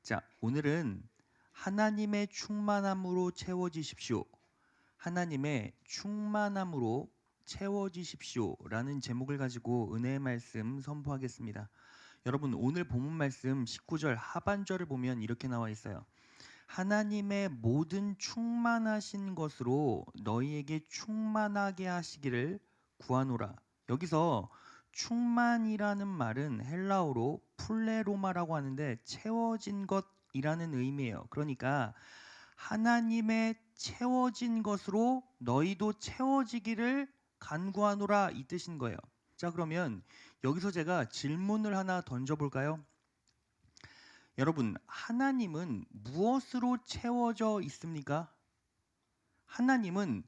자, 오늘은 하나님의 충만함으로 채워지십시오. 하나님의 충만함으로 채워지십시오라는 제목을 가지고 은혜의 말씀 선포하겠습니다. 여러분, 오늘 본문 말씀 19절 하반절을 보면 이렇게 나와 있어요. 하나님의 모든 충만하신 것으로 너희에게 충만하게 하시기를 구하노라. 여기서 충만이라는 말은 헬라어로 플레로마라고 하는데 채워진 것이라는 의미예요. 그러니까 하나님의 채워진 것으로 너희도 채워지기를 간구하노라 이 뜻인 거예요. 자, 그러면 여기서 제가 질문을 하나 던져볼까요? 여러분, 하나님은 무엇으로 채워져 있습니까? 하나님은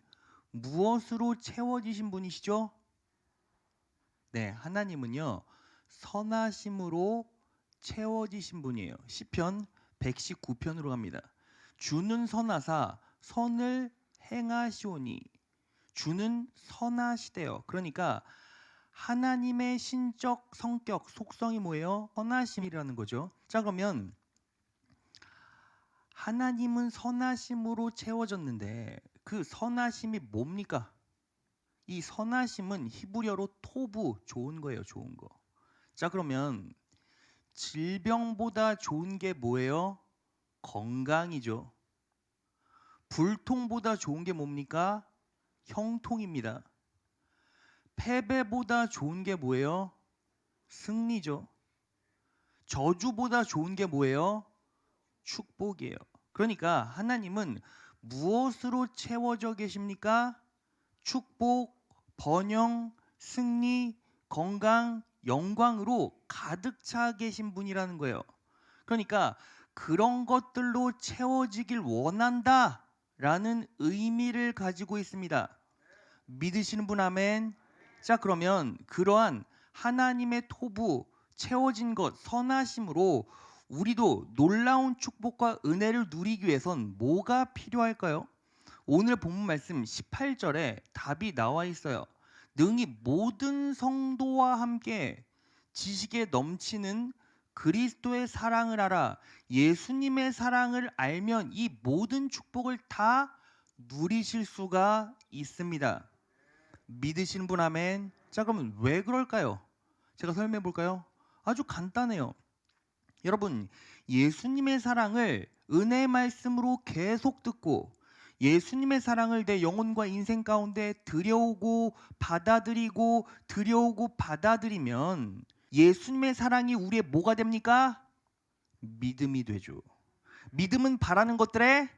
무엇으로 채워지신 분이시죠? 네, 하나님은요 선하심으로 채워지신 분이에요. 시편 119편으로 갑니다. 주는 선하사 선을 행하시오니. 주는 선하시대요. 그러니까 하나님의 신적 성격, 속성이 뭐예요? 선하심이라는 거죠. 자, 그러면 하나님은 선하심으로 채워졌는데 그 선하심이 뭡니까? 이 선하심은 히브리어로 토부, 좋은 거예요. 좋은 거. 자, 그러면 질병보다 좋은 게 뭐예요? 건강이죠. 불통보다 좋은 게 뭡니까? 형통입니다. 패배보다 좋은 게 뭐예요? 승리죠. 저주보다 좋은 게 뭐예요? 축복이에요. 그러니까 하나님은 무엇으로 채워져 계십니까? 축복, 번영, 승리, 건강, 영광으로 가득 차 계신 분이라는 거예요. 그러니까 그런 것들로 채워지길 원한다 라는 의미를 가지고 있습니다. 믿으시는 분 아멘. 자, 그러면 그러한 하나님의 토부, 채워진 것, 선하심으로 우리도 놀라운 축복과 은혜를 누리기 위해선 뭐가 필요할까요? 오늘 본문 말씀 18절에 답이 나와 있어요. 능히 모든 성도와 함께 지식에 넘치는 그리스도의 사랑을 알아. 예수님의 사랑을 알면 이 모든 축복을 다 누리실 수가 있습니다. 믿으시는 분 아멘. 자, 그러면 왜 그럴까요? 제가 설명해 볼까요? 아주 간단해요. 여러분, 예수님의 사랑을 은혜의 말씀으로 계속 듣고 예수님의 사랑을 내 영혼과 인생 가운데 들여오고 받아들이면 예수님의 사랑이 우리의 뭐가 됩니까? 믿음이 되죠. 믿음은 바라는 것들의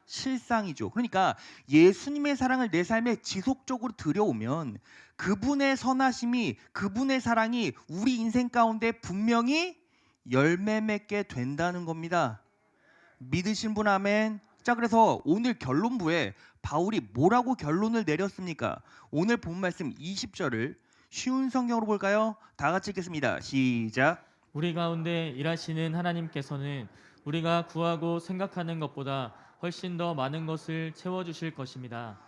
실상이죠. 그러니까 예수님의 사랑을 내 삶에 지속적으로 들여오면 그분의 선하심이, 그분의 사랑이 우리 인생 가운데 분명히 열매 맺게 된다는 겁니다. 믿으신 분 아멘. 자, 그래서 오늘 결론부에 바울이 뭐라고 결론을 내렸습니까? 오늘 본 말씀 20절을 쉬운 성경으로 볼까요? 다 같이 읽겠습니다. 시작. 우리 가운데 일하시는 하나님께서는 우리가 구하고 생각하는 것보다 훨씬 더 많은 것을 채워주실 것입니다.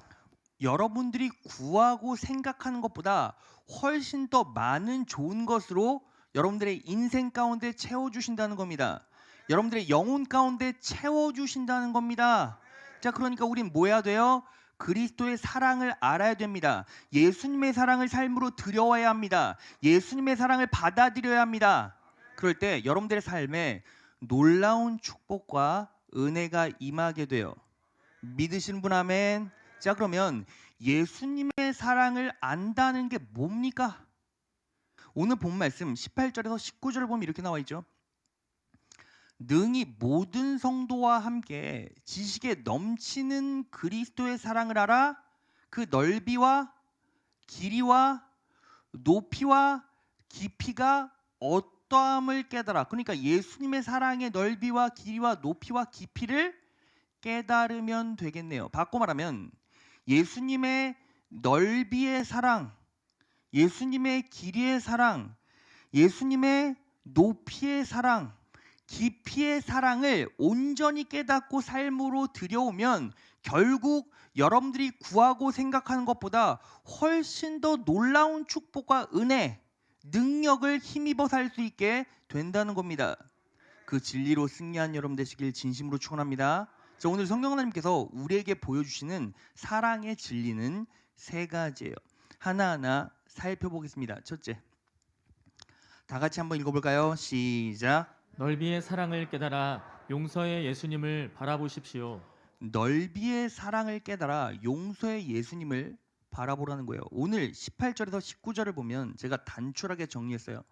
여러분들이 구하고 생각하는 것보다 훨씬 더 많은 좋은 것으로 여러분들의 인생 가운데 채워주신다는 겁니다. 여러분들의 영혼 가운데 채워주신다는 겁니다. 자, 그러니까 우린 뭐 해야 돼요? 그리스도의 사랑을 알아야 됩니다. 예수님의 사랑을 삶으로 들여와야 합니다. 예수님의 사랑을 받아들여야 합니다. 그럴 때 여러분들의 삶에 놀라운 축복과 은혜가 임하게 돼요. 믿으시는 분 아멘. 자, 그러면 예수님의 사랑을 안다는 게 뭡니까? 오늘 본 말씀 18절에서 19절을 보면 이렇게 나와 있죠. 능히 모든 성도와 함께 지식에 넘치는 그리스도의 사랑을 알아 그 넓이와 길이와 높이와 깊이가 어떠함을 깨달아. 그러니까 예수님의 사랑의 넓이와 길이와 높이와 깊이를 깨달으면 되겠네요. 바꿔 말하면 예수님의 넓이의 사랑, 예수님의 길이의 사랑, 예수님의 높이의 사랑, 깊이의 사랑을 온전히 깨닫고 삶으로 들여오면 결국 여러분들이 구하고 생각하는 것보다 훨씬 더 놀라운 축복과 은혜, 능력을 힘입어 살 수 있게 된다는 겁니다. 그 진리로 승리한 여러분 되시길 진심으로 축원합니다. 자, 오늘 성령 하나님께서 우리에게 보여주시는 사랑의 진리는 세 가지예요. 하나하나 살펴보겠습니다. 첫째, 다 같이 한번 읽어볼까요? 시작. 넓이의 사랑을 깨달아 용서의 예수님을 바라보십시오. 넓이의 사랑을 깨달아 용서의 예수님을 바라보라는 거예요. 오늘 18절에서 19절을 보면 제가 단출하게 정리했어요.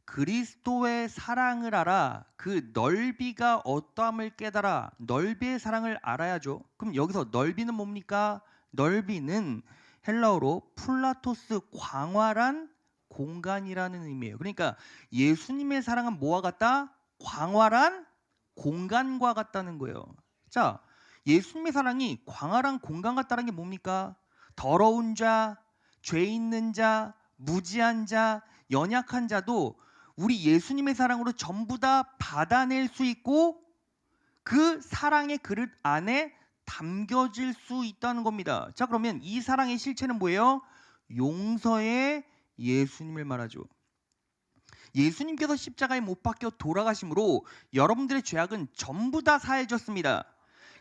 그리스도의 사랑을 알아, 그 넓이가 어떠함을 깨달아. 넓이의 사랑을 알아야죠. 그럼 여기서 넓이는 뭡니까? 넓이는 헬라어로 플라토스, 광활한 공간이라는 의미예요. 그러니까 예수님의 사랑은 뭐와 같다? 광활한 공간과 같다는 거예요. 자, 예수님의 사랑이 광활한 공간 같다는 게 뭡니까? 더러운 자, 죄 있는 자, 무지한 자, 연약한 자도 우리 예수님의 사랑으로 전부 다 받아낼 수 있고 그 사랑의 그릇 안에 담겨질 수 있다는 겁니다. 자, 그러면 이 사랑의 실체는 뭐예요? 용서의 예수님을 말하죠. 예수님께서 십자가에 못 박혀 돌아가심으로 여러분들의 죄악은 전부 다 사해졌습니다.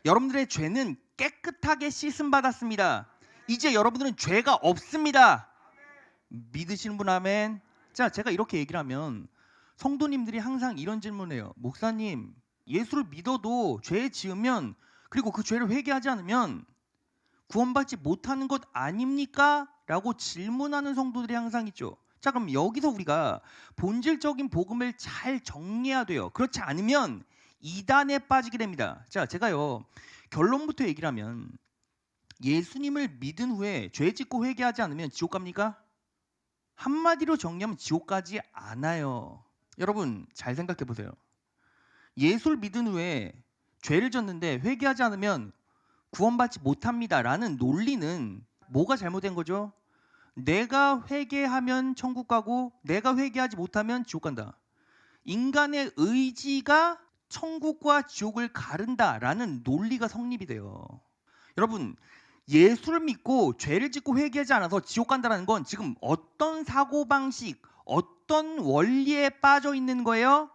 여러분들의 죄는 깨끗하게 씻음 받았습니다. 이제 여러분들은 죄가 없습니다. 믿으시는 분 아멘. 자, 제가 이렇게 얘기를 하면 성도님들이 항상 이런 질문을 해요. 목사님, 예수를 믿어도 죄 지으면 그리고 그 죄를 회개하지 않으면 구원받지 못하는 것 아닙니까? 라고 질문하는 성도들이 항상 있죠. 자, 그럼 여기서 우리가 본질적인 복음을 잘 정리해야 돼요. 그렇지 않으면 이단에 빠지게 됩니다. 자, 제가요 결론부터 얘기를 하면 예수님을 믿은 후에 죄 짓고 회개하지 않으면 지옥 갑니까? 한마디로 정리하면 지옥 가지 않아요. 여러분 잘 생각해 보세요. 예수를 믿은 후에 죄를 졌는데 회개하지 않으면 구원받지 못합니다 라는 논리는 뭐가 잘못된 거죠? 내가 회개하면 천국 가고 내가 회개하지 못하면 지옥 간다. 인간의 의지가 천국과 지옥을 가른다라는 논리가 성립이 돼요. 여러분, 예수를 믿고 죄를 짓고 회개하지 않아서 지옥 간다는 건 지금 어떤 사고방식, 어떤 원리에 빠져 있는 거예요?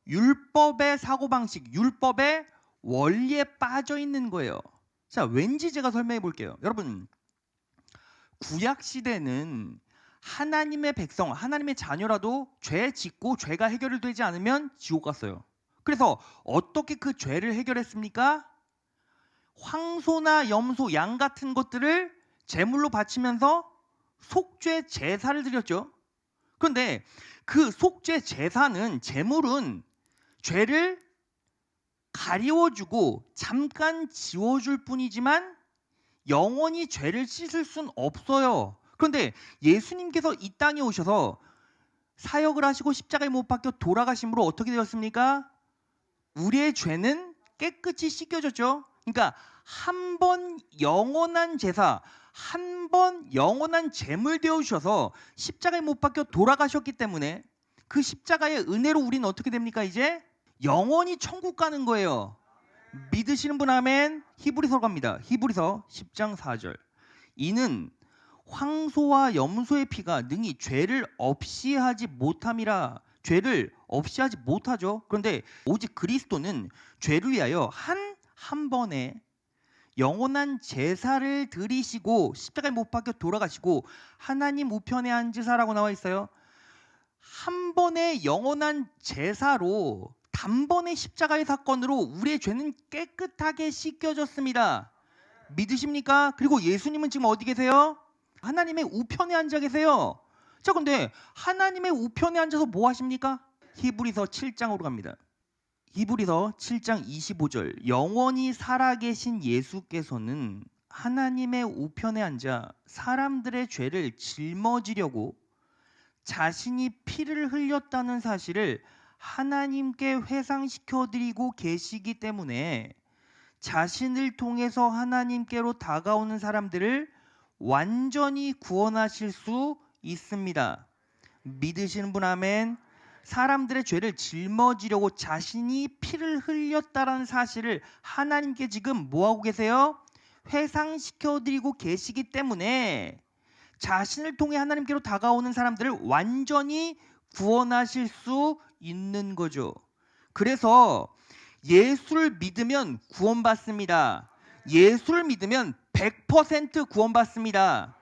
율법의 사고방식, 율법의 원리에 빠져 있는 거예요. 자, 왠지 제가 설명해 볼게요. 여러분, 구약 시대는 하나님의 백성, 하나님의 자녀라도 죄 짓고 죄가 해결되지 않으면 지옥 갔어요. 그래서 어떻게 그 죄를 해결했습니까? 황소나 염소, 양 같은 것들을 제물로 바치면서 속죄 제사를 드렸죠. 그런데 그 속죄 제사는, 제물은 죄를 가리워주고 잠깐 지워줄 뿐이지만 영원히 죄를 씻을 순 없어요. 그런데 예수님께서 이 땅에 오셔서 사역을 하시고 십자가에 못 박혀 돌아가심으로 어떻게 되었습니까? 우리의 죄는 깨끗이 씻겨졌죠. 그러니까 한 번 영원한 제사, 한 번 영원한 제물 되어 주셔서 십자가에 못 박혀 돌아가셨기 때문에 그 십자가의 은혜로 우리는 어떻게 됩니까? 이제 영원히 천국 가는 거예요. 믿으시는 분 아멘. 히브리서 갑니다. 히브리서 10장 4절. 이는 황소와 염소의 피가 능히 죄를 없이 하지 못함이라. 죄를 없이 하지 못하죠. 그런데 오직 그리스도는 죄를 위하여 한 번에 영원한 제사를 드리시고 십자가에 못 박혀 돌아가시고 하나님 우편에 앉으사라고 나와 있어요. 한 번의 영원한 제사로 단번의 십자가의 사건으로 우리의 죄는 깨끗하게 씻겨졌습니다. 믿으십니까? 그리고 예수님은 지금 어디 계세요? 하나님의 우편에 앉아 계세요. 자, 근데 하나님의 우편에 앉아서 뭐 하십니까? 히브리서 7장으로 갑니다. 히브리서 7장 25절. 영원히 살아계신 예수께서는 하나님의 우편에 앉아 사람들의 죄를 짊어지려고 자신이 피를 흘렸다는 사실을 하나님께 회상시켜드리고 계시기 때문에 자신을 통해서 하나님께로 다가오는 사람들을 완전히 구원하실 수 있습니다. 믿으시는 분 아멘. 사람들의 죄를 짊어지려고 자신이 피를 흘렸다는 사실을 하나님께 지금 뭐하고 계세요? 회상시켜드리고 계시기 때문에 자신을 통해 하나님께로 다가오는 사람들을 완전히 구원하실 수 있는 거죠. 그래서 예수를 믿으면 구원받습니다. 예수를 믿으면 100% 구원받습니다.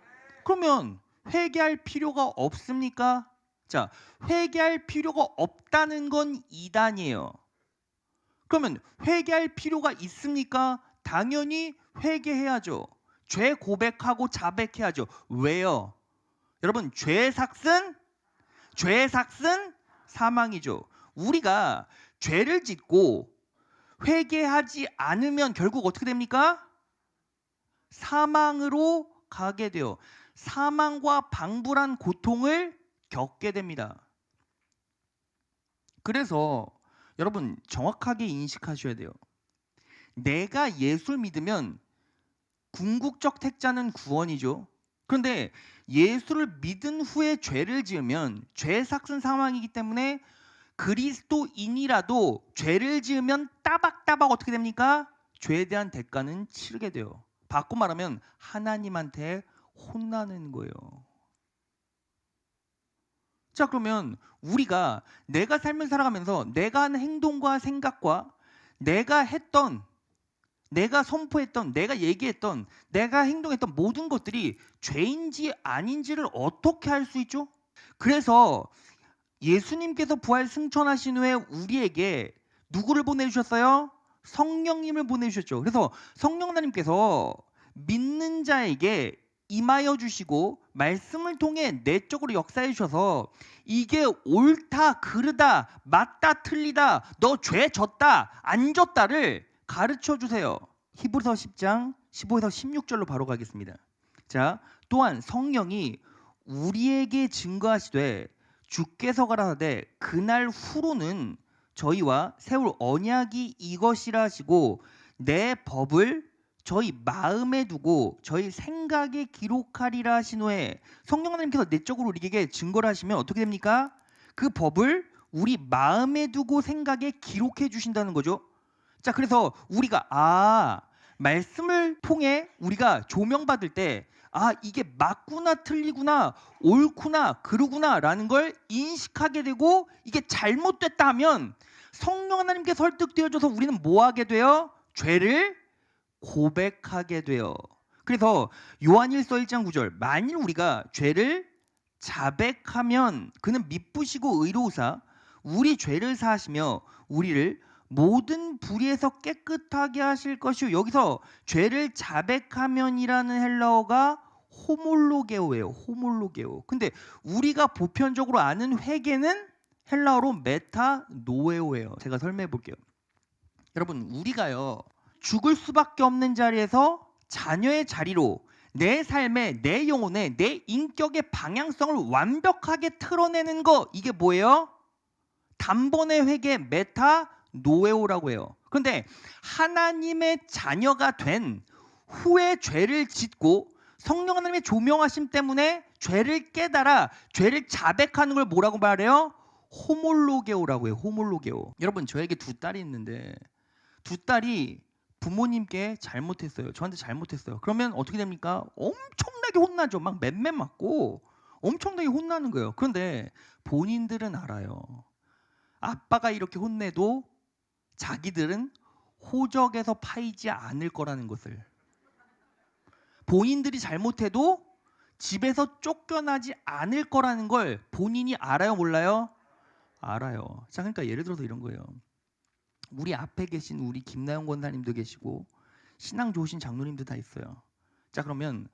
그러면 회개할 필요가 없습니까? 자, 회개할 필요가 없다는 건 이단이에요. 그러면 회개할 필요가 있습니까? 당연히 회개해야죠. 죄 고백하고 자백해야죠. 왜요? 여러분, 죄의 삭은 사망이죠. 우리가 죄를 짓고 회개하지 않으면 결국 어떻게 됩니까? 사망으로 가게 돼요. 사망과 방불한 고통을 겪게 됩니다. 그래서 여러분 정확하게 인식하셔야 돼요. 내가 예수를 믿으면 궁극적 택자는 구원이죠. 그런데 예수를 믿은 후에 죄를 지으면 죄의 삭은 사망이기 때문에 그리스도인이라도 죄를 지으면 따박따박 어떻게 됩니까? 죄에 대한 대가는 치르게 돼요. 바꿔 말하면 하나님한테 혼나는 거예요. 자, 그러면 우리가 내가 삶을 살아가면서 내가 하는 행동과 생각과 내가 했던, 내가 선포했던, 내가 얘기했던, 내가 행동했던 모든 것들이 죄인지 아닌지를 어떻게 알 수 있죠? 그래서 예수님께서 부활 승천하신 후에 우리에게 누구를 보내주셨어요? 성령님을 보내주셨죠. 그래서 성령 하나님께서 믿는 자에게 임하여 주시고 말씀을 통해 내적으로 역사해 주셔서 이게 옳다 그르다 맞다 틀리다 너 죄 졌다 안 졌다를 가르쳐 주세요. 히브리서 10장 15에서 16절로 바로 가겠습니다. 자, 또한 성령이 우리에게 증거하시되 주께서 가라사대 그날 후로는 저희와 세울 언약이 이것이라 하시고 내 법을 저희 마음에 두고 저희 생각에 기록하리라 하신 후에 성령 하나님께서 내적으로 우리에게 증거를 하시면 어떻게 됩니까? 그 법을 우리 마음에 두고 생각에 기록해 주신다는 거죠. 자, 그래서 우리가 말씀을 통해 우리가 조명받을 때 이게 맞구나 틀리구나 옳구나 그르구나 라는 걸 인식하게 되고 이게 잘못됐다 하면 성령 하나님께 설득되어져서 우리는 뭐 하게 돼요? 죄를 고백하게 돼요. 그래서 요한일서 1장 9절 만일 우리가 죄를 자백하면 그는 미쁘시고 의로우사 우리 죄를 사하시며 우리를 모든 불의에서 깨끗하게 하실 것이요. 여기서 죄를 자백하면이라는 헬라어가 호몰로게오예요. 호몰로게오. 근데 우리가 보편적으로 아는 회개는 헬라어로 메타노에오예요. 제가 설명해 볼게요. 여러분, 우리가요 죽을 수밖에 없는 자리에서 자녀의 자리로 내 삶에 내 영혼에 내 인격의 방향성을 완벽하게 틀어내는 거 이게 뭐예요? 단번에 회개 메타노에오라고 해요. 그런데 하나님의 자녀가 된 후에 죄를 짓고 성령 하나님의 조명하심 때문에 죄를 깨달아 죄를 자백하는 걸 뭐라고 말해요? 호몰로게오라고 해요. 호몰로게오. 여러분, 저에게 두 딸이 있는데 두 딸이 부모님께 잘못했어요. 저한테 잘못했어요. 그러면 어떻게 됩니까? 엄청나게 혼나죠. 막 맴매 맞고 엄청나게 혼나는 거예요. 그런데 본인들은 알아요. 아빠가 이렇게 혼내도 자기들은 호적에서 파이지 않을 거라는 것을. 본인들이 잘못해도 집에서 쫓겨나지 않을 거라는 걸 본인이 알아요, 몰라요? 알아요. 자, 그러니까 예를 들어서 이런 거예요. 우리 앞에 계신 우리 김나영 권사님도 계시고 신앙 좋으신 장로님도 다 있어요. 자, 그러면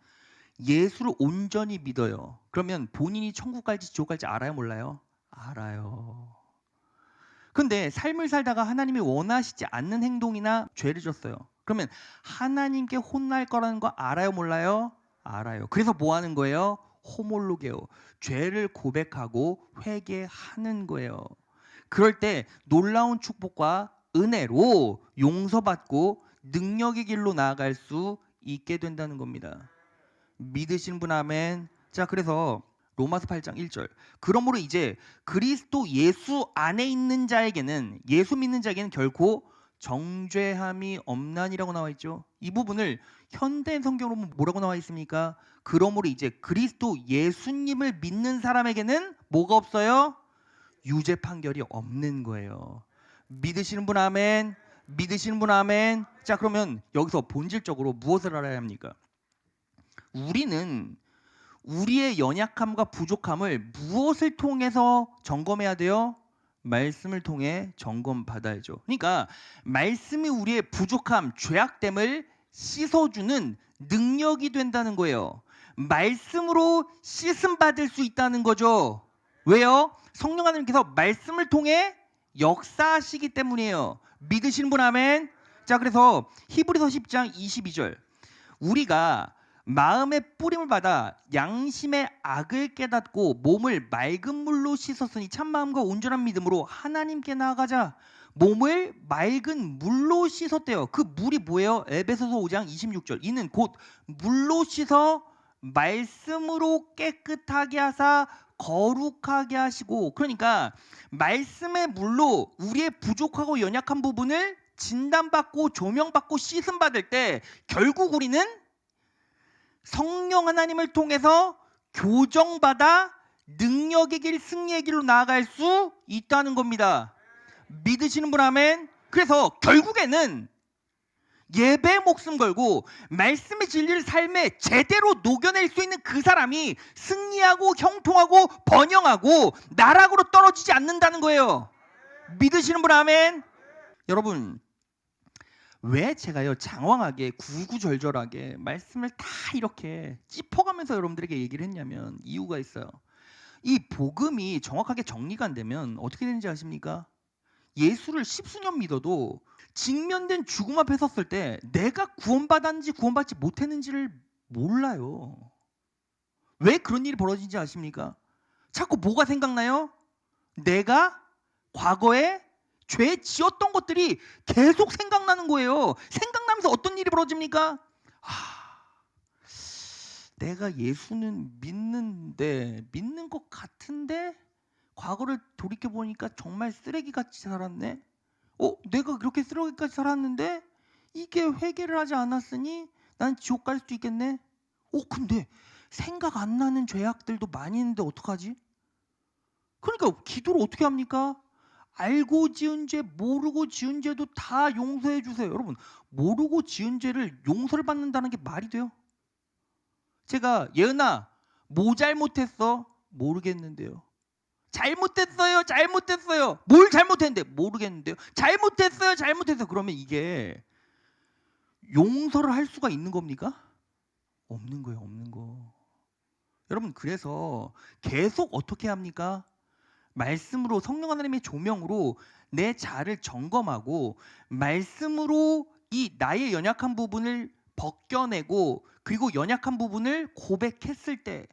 예수를 온전히 믿어요. 그러면 본인이 천국 갈지 지옥 갈지 알아요, 몰라요? 알아요. 근데 삶을 살다가 하나님이 원하시지 않는 행동이나 죄를 졌어요. 그러면 하나님께 혼날 거라는 거 알아요, 몰라요? 알아요. 그래서 뭐 하는 거예요? 호몰로게오. 죄를 고백하고 회개하는 거예요. 그럴 때 놀라운 축복과 은혜로 용서받고 능력의 길로 나아갈 수 있게 된다는 겁니다. 믿으신 분 아멘. 자, 그래서 로마서 8장 1절. 그러므로 이제 그리스도 예수 안에 있는 자에게는 예수 믿는 자에게는 결코 정죄함이 없나니라고 나와 있죠. 이 부분을 현대 성경으로 보면 뭐라고 나와 있습니까? 그러므로 이제 그리스도 예수님을 믿는 사람에게는 뭐가 없어요? 유죄 판결이 없는 거예요. 믿으시는 분 아멘. 믿으시는 분 아멘. 자, 그러면 여기서 본질적으로 무엇을 알아야 합니까? 우리는 우리의 연약함과 부족함을 무엇을 통해서 점검해야 돼요? 말씀을 통해 점검받아야죠. 그러니까 말씀이 우리의 부족함, 죄악됨을 씻어주는 능력이 된다는 거예요. 말씀으로 씻음 받을 수 있다는 거죠. 왜요? 성령 하나님께서 말씀을 통해 역사하시기 때문이에요. 믿으시는 분 아멘. 자, 그래서 히브리서 10장 22절, 우리가 마음의 뿌림을 받아 양심의 악을 깨닫고 몸을 맑은 물로 씻었으니 참마음과 온전한 믿음으로 하나님께 나아가자. 몸을 맑은 물로 씻었대요. 그 물이 뭐예요? 에베소서 5장 26절, 이는 곧 물로 씻어 말씀으로 깨끗하게 하사 거룩하게 하시고, 그러니까 말씀의 물로 우리의 부족하고 연약한 부분을 진단받고 조명받고 씻음 받을 때 결국 우리는 성령 하나님을 통해서 교정받아 능력의 길, 승리의 길로 나아갈 수 있다는 겁니다. 믿으시는 분 아멘. 그래서 결국에는 예배에 목숨 걸고 말씀의 진리를 삶에 제대로 녹여낼 수 있는 그 사람이 승리하고 형통하고 번영하고 나락으로 떨어지지 않는다는 거예요. 믿으시는 분 아멘. 여러분, 왜 제가요 장황하게 구구절절하게 말씀을 다 이렇게 짚어가면서 여러분들에게 얘기를 했냐면 이유가 있어요. 이 복음이 정확하게 정리가 안 되면 어떻게 되는지 아십니까? 예수를 십수년 믿어도 직면된 죽음 앞에 섰을 때 내가 구원받았는지 구원받지 못했는지를 몰라요. 왜 그런 일이 벌어지는지 아십니까? 자꾸 뭐가 생각나요? 내가 과거에 죄 지었던 것들이 계속 생각나는 거예요. 생각나면서 어떤 일이 벌어집니까? 내가 예수는 믿는 것 같은데 과거를 돌이켜 보니까 정말 쓰레기같이 살았네. 내가 그렇게 쓰레기같이 살았는데 이게 회개를 하지 않았으니 난 지옥 갈 수도 있겠네. 근데 생각 안 나는 죄악들도 많이 있는데 어떡하지? 그러니까 기도를 어떻게 합니까? 알고 지은 죄, 모르고 지은 죄도 다 용서해 주세요. 여러분, 모르고 지은 죄를 용서를 받는다는 게 말이 돼요? 제가 예은아, 뭐 잘못했어? 모르겠는데요. 잘못했어요. 뭘 잘못했는데? 모르겠는데요. 잘못했어요. 그러면 이게 용서를 할 수가 있는 겁니까? 없는 거예요, 없는 거. 여러분, 그래서 계속 어떻게 합니까? 말씀으로, 성령 하나님의 조명으로 내 자아를 점검하고 말씀으로 이 나의 연약한 부분을 벗겨내고, 그리고 연약한 부분을 고백했을 때,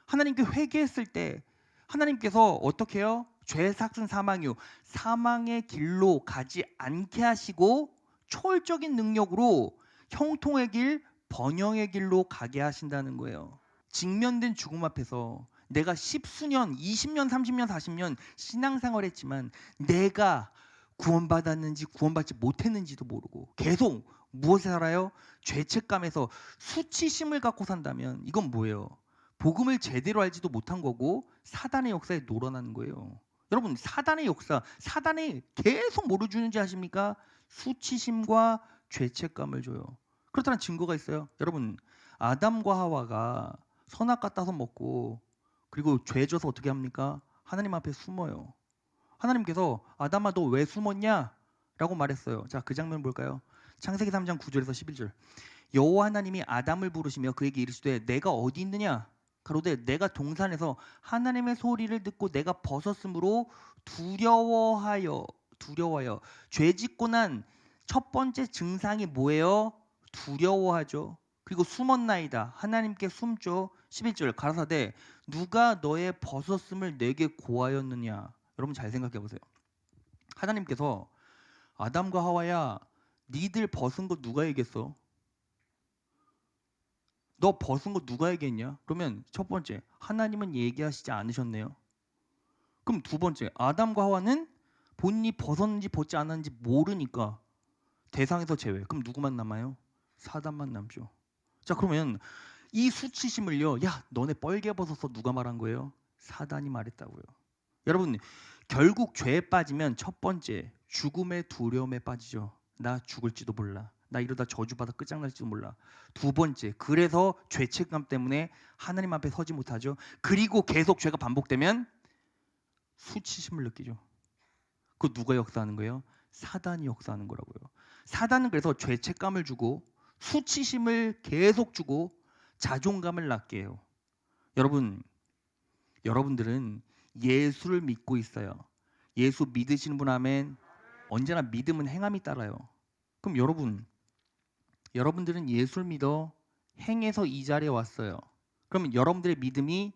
하나님께 회개했을 때 하나님께서 어떻게 해요? 죄 삭은 사망이요, 사망의 길로 가지 않게 하시고 초월적인 능력으로 형통의 길, 번영의 길로 가게 하신다는 거예요. 직면된 죽음 앞에서 내가 십수년, 20년, 30년, 40년 신앙생활 했지만 내가 구원받았는지 구원받지 못했는지도 모르고 계속 무엇에 살아요? 죄책감에서 수치심을 갖고 산다면 이건 뭐예요? 복음을 제대로 알지도 못한 거고 사단의 역사에 놀아나는 거예요. 여러분, 사단의 역사, 사단이 계속 뭐를 주는지 아십니까? 수치심과 죄책감을 줘요. 그렇다는 증거가 있어요. 여러분, 아담과 하와가 선악과 따서 먹고 그리고 죄 져서 어떻게 합니까? 하나님 앞에 숨어요. 하나님께서 아담아 너 왜 숨었냐? 라고 말했어요. 자, 그 장면 볼까요? 창세기 3장 9절에서 11절. 여호와 하나님이 아담을 부르시며 그에게 이르시되 내가 어디 있느냐? 가로되 내가 동산에서 하나님의 소리를 듣고 내가 벗었으므로 두려워하여. 죄 짓고 난 첫 번째 증상이 뭐예요? 두려워하죠. 그리고 숨었나이다. 하나님께 숨죠. 11절 가라사대 누가 너의 벗었음을 내게 고하였느냐? 여러분 잘 생각해 보세요. 하나님께서 아담과 하와야 니들 벗은 거 누가 얘기했어? 너 벗은 거 누가 얘기했냐? 그러면 첫 번째, 하나님은 얘기하시지 않으셨네요. 그럼 두 번째, 아담과 하와는 본인이 벗었는지 벗지 않았는지 모르니까 대상에서 제외. 그럼 누구만 남아요? 사단만 남죠. 자, 그러면 이 수치심을요, 야 너네 뻘개 벗어서 누가 말한 거예요? 사단이 말했다고요. 여러분, 결국 죄에 빠지면 첫 번째 죽음의 두려움에 빠지죠. 나 죽을지도 몰라. 나 이러다 저주받아 끝장날지도 몰라. 두 번째, 그래서 죄책감 때문에 하나님 앞에 서지 못하죠. 그리고 계속 죄가 반복되면 수치심을 느끼죠. 그거 누가 역사하는 거예요? 사단이 역사하는 거라고요. 사단은 그래서 죄책감을 주고 수치심을 계속 주고 자존감을 낮게 해요. 여러분들은 예수를 믿고 있어요. 예수 믿으시는 분 아멘. 언제나 믿음은 행함이 따라요. 그럼 여러분들은 예수를 믿어 행해서 이 자리에 왔어요. 그러면 여러분들의 믿음이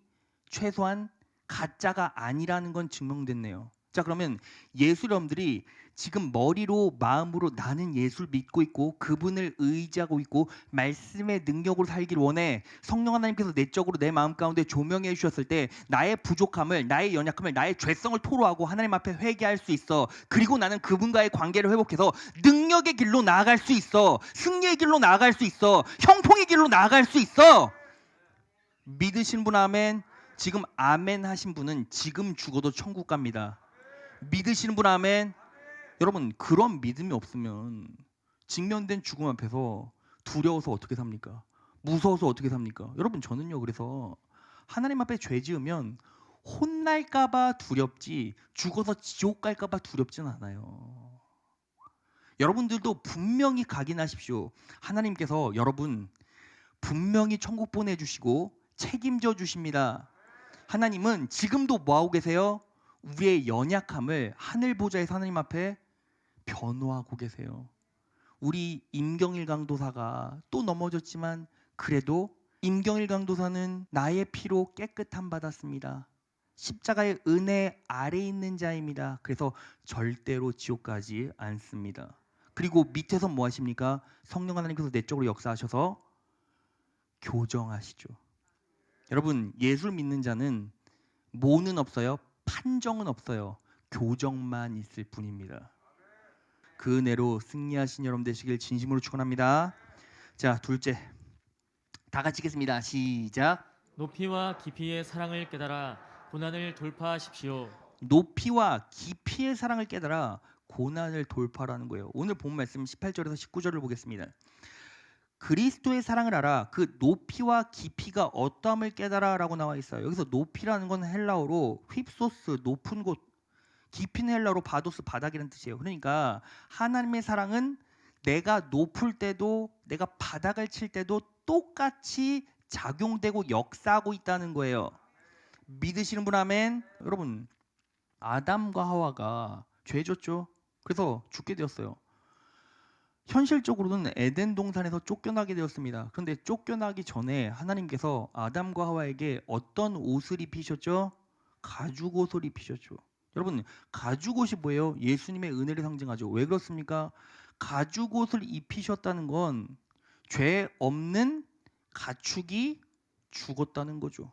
최소한 가짜가 아니라는 건 증명됐네요. 자, 그러면 예수 여러분들이 지금 머리로 마음으로 나는 예수를 믿고 있고 그분을 의지하고 있고 말씀의 능력으로 살기를 원해. 성령 하나님께서 내적으로 내 마음 가운데 조명해 주셨을 때 나의 부족함을, 나의 연약함을, 나의 죄성을 토로하고 하나님 앞에 회개할 수 있어. 그리고 나는 그분과의 관계를 회복해서 능력의 길로 나아갈 수 있어. 승리의 길로 나아갈 수 있어. 형통의 길로 나아갈 수 있어. 믿으신 분 아멘. 지금 아멘 하신 분은 지금 죽어도 천국 갑니다. 믿으시는 분 아멘. 여러분, 그런 믿음이 없으면 직면된 죽음 앞에서 두려워서 어떻게 삽니까? 무서워서 어떻게 삽니까? 여러분, 저는요, 그래서 하나님 앞에 죄 지으면 혼날까봐 두렵지 죽어서 지옥 갈까봐 두렵진 않아요. 여러분들도 분명히 각인하십시오. 하나님께서 여러분 분명히 천국 보내주시고 책임져 주십니다. 하나님은 지금도 뭐하고 계세요? 우리의 연약함을 하늘 보좌에서 하나님 앞에 변호하고 계세요. 우리 임경일 강도사가 또 넘어졌지만 그래도 임경일 강도사는 나의 피로 깨끗함 받았습니다. 십자가의 은혜 아래 있는 자입니다. 그래서 절대로 지옥 가지 않습니다. 그리고 밑에서 뭐 하십니까? 성령 하나님께서 내적으로 역사하셔서 교정하시죠. 여러분, 예수를 믿는 자는 뭐는 없어요? 판정은 없어요. 교정만 있을 뿐입니다. 그 은혜로 승리하신 여러분 되시길 진심으로 축원합니다. 자, 둘째, 다 같이 읽겠습니다. 시작. 높이와 깊이의 사랑을 깨달아 고난을 돌파하십시오. 높이와 깊이의 사랑을 깨달아 고난을 돌파하라는 거예요. 오늘 본 말씀 18절에서 19절을 보겠습니다. 그리스도의 사랑을 알아. 그 높이와 깊이가 어떠함을 깨달아 라고 나와 있어요. 여기서 높이라는 건 헬라어로 휩소스, 높은 곳, 깊이는 헬라어로 바도스, 바닥이라는 뜻이에요. 그러니까 하나님의 사랑은 내가 높을 때도 내가 바닥을 칠 때도 똑같이 작용되고 역사하고 있다는 거예요. 믿으시는 분 아멘. 여러분, 아담과 하와가 죄졌죠. 그래서 죽게 되었어요. 현실적으로는 에덴 동산에서 쫓겨나게 되었습니다. 그런데 쫓겨나기 전에 하나님께서 아담과 하와에게 어떤 옷을 입히셨죠? 가죽 옷을 입히셨죠. 여러분, 가죽 옷이 뭐예요? 예수님의 은혜를 상징하죠. 왜 그렇습니까? 가죽 옷을 입히셨다는 건 죄 없는 가축이 죽었다는 거죠.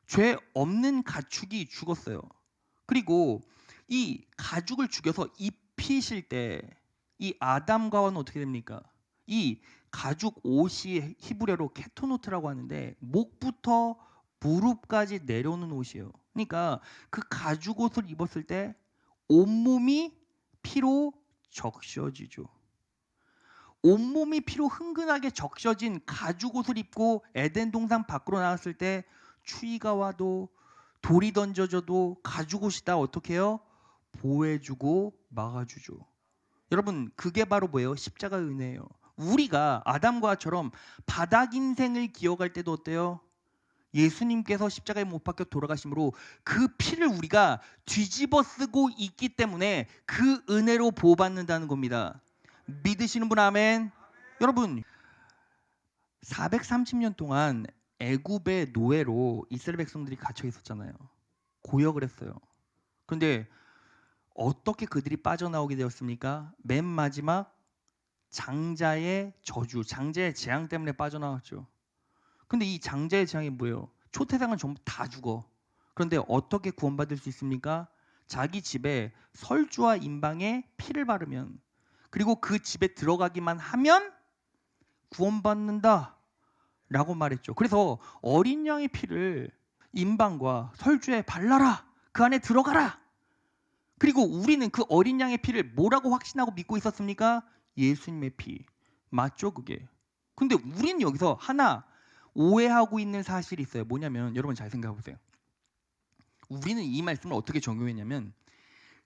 죄 없는 가축이 죽었어요. 그리고 이 가죽을 죽여서 입히실 때 이 아담과 하와는 어떻게 됩니까? 이 가죽 옷이 히브리어로 케토노트라고 하는데 목부터 무릎까지 내려오는 옷이에요. 그러니까 그 가죽 옷을 입었을 때 온몸이 피로 적셔지죠. 온몸이 피로 흥건하게 적셔진 가죽 옷을 입고 에덴 동산 밖으로 나왔을 때 추위가 와도 돌이 던져져도 가죽 옷이 다 어떻게 해요? 보호해주고 막아주죠. 여러분, 그게 바로 뭐예요? 십자가의 은혜예요. 우리가 아담과 하와처럼 바닥 인생을 기억할 때도 어때요? 예수님께서 십자가에 못 박혀 돌아가심으로 그 피를 우리가 뒤집어 쓰고 있기 때문에 그 은혜로 보호받는다는 겁니다. 믿으시는 분 아멘. 여러분, 430년 동안 애굽의 노예로 이스라엘 백성들이 갇혀 있었잖아요. 고역을 했어요. 그런데 어떻게 그들이 빠져나오게 되었습니까? 맨 마지막 장자의 저주, 장자의 재앙 때문에 빠져나왔죠. 근데 이 장자의 재앙이 뭐예요? 초태상은 전부 다 죽어. 그런데 어떻게 구원받을 수 있습니까? 자기 집에 설주와 임방에 피를 바르면, 그리고 그 집에 들어가기만 하면 구원받는다 라고 말했죠. 그래서 어린 양의 피를 임방과 설주에 발라라. 그 안에 들어가라. 그리고 우리는 그 어린 양의 피를 뭐라고 확신하고 믿고 있었습니까? 예수님의 피. 맞죠, 그게? 근데 우리는 여기서 하나 오해하고 있는 사실이 있어요. 뭐냐면 여러분 잘 생각해 보세요. 우리는 이 말씀을 어떻게 적용했냐면